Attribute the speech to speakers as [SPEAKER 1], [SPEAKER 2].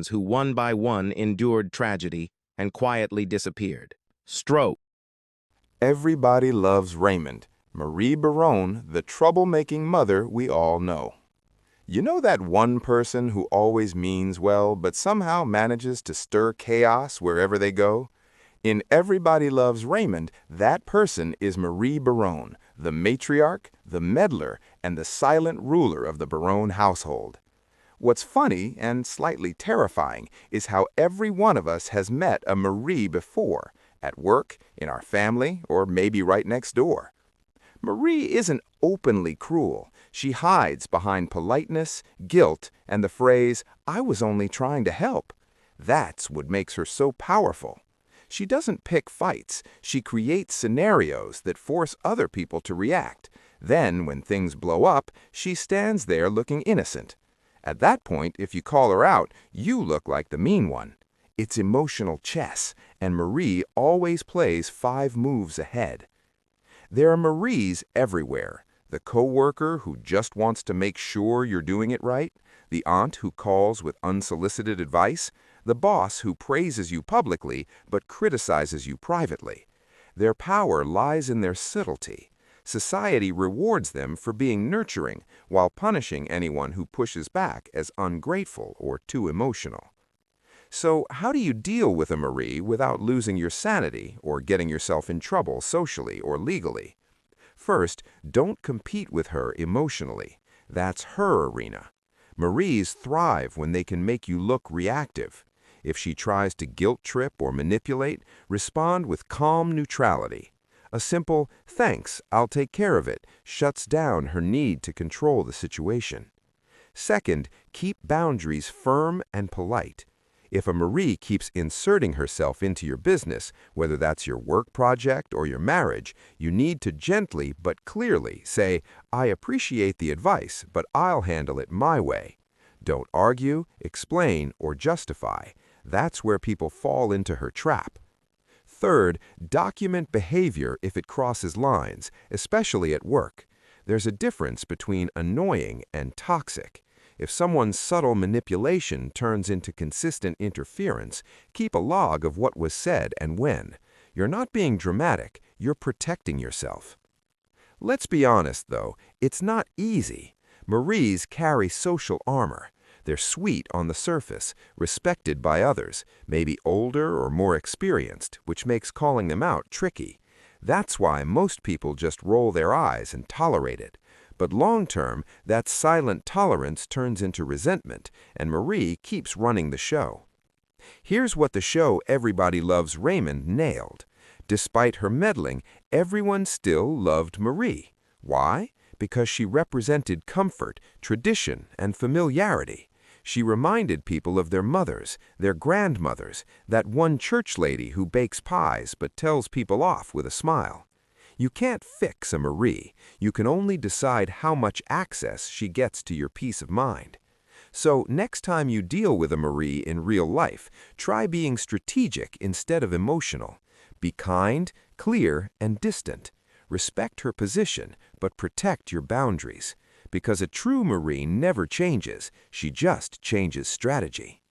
[SPEAKER 1] who one by one endured tragedy and quietly disappeared. Stroke.
[SPEAKER 2] Everybody loves Raymond, Marie Barone, the troublemaking mother we all know. You know that one person who always means well but somehow manages to stir chaos wherever they go? In Everybody Loves Raymond, that person is Marie Barone, the matriarch, the meddler, and the silent ruler of the Barone household. What's funny and slightly terrifying is how every one of us has met a Marie before, at work, in our family, or maybe right next door. Marie isn't openly cruel. She hides behind politeness, guilt, and the phrase, "I was only trying to help." That's what makes her so powerful. She doesn't pick fights. She creates scenarios that force other people to react. Then, when things blow up, she stands there looking innocent. At that point, if you call her out, you look like the mean one. It's emotional chess, and Marie always plays 5 moves ahead. There are Maries everywhere. The coworker who just wants to make sure you're doing it right, the aunt who calls with unsolicited advice, the boss who praises you publicly but criticizes you privately. Their power lies in their subtlety. Society rewards them for being nurturing while punishing anyone who pushes back as ungrateful or too emotional. So, how do you deal with a Marie without losing your sanity or getting yourself in trouble socially or legally? First, don't compete with her emotionally. That's her arena. Maries thrive when they can make you look reactive. If she tries to guilt trip or manipulate, respond with calm neutrality. A simple, "Thanks, I'll take care of it," shuts down her need to control the situation. Second, keep boundaries firm and polite. If a Marie keeps inserting herself into your business, whether that's your work project or your marriage, you need to gently but clearly say, "I appreciate the advice, but I'll handle it my way." Don't argue, explain, or justify. That's where people fall into her trap. Third, document behavior if it crosses lines, especially at work. There's a difference between annoying and toxic. If someone's subtle manipulation turns into consistent interference, keep a log of what was said and when. You're not being dramatic, you're protecting yourself. Let's be honest, though, it's not easy. Maries carry social armor. They're sweet on the surface, respected by others, maybe older or more experienced, which makes calling them out tricky. That's why most people just roll their eyes and tolerate it. But long-term, that silent tolerance turns into resentment, and Marie keeps running the show. Here's what the show Everybody Loves Raymond nailed. Despite her meddling, everyone still loved Marie. Why? Because she represented comfort, tradition, and familiarity. She reminded people of their mothers, their grandmothers, that one church lady who bakes pies but tells people off with a smile. You can't fix a Marie. You can only decide how much access she gets to your peace of mind. So next time you deal with a Marie in real life, try being strategic instead of emotional. Be kind, clear, and distant. Respect her position, but protect your boundaries. Because a true Marie never changes, she just changes strategy.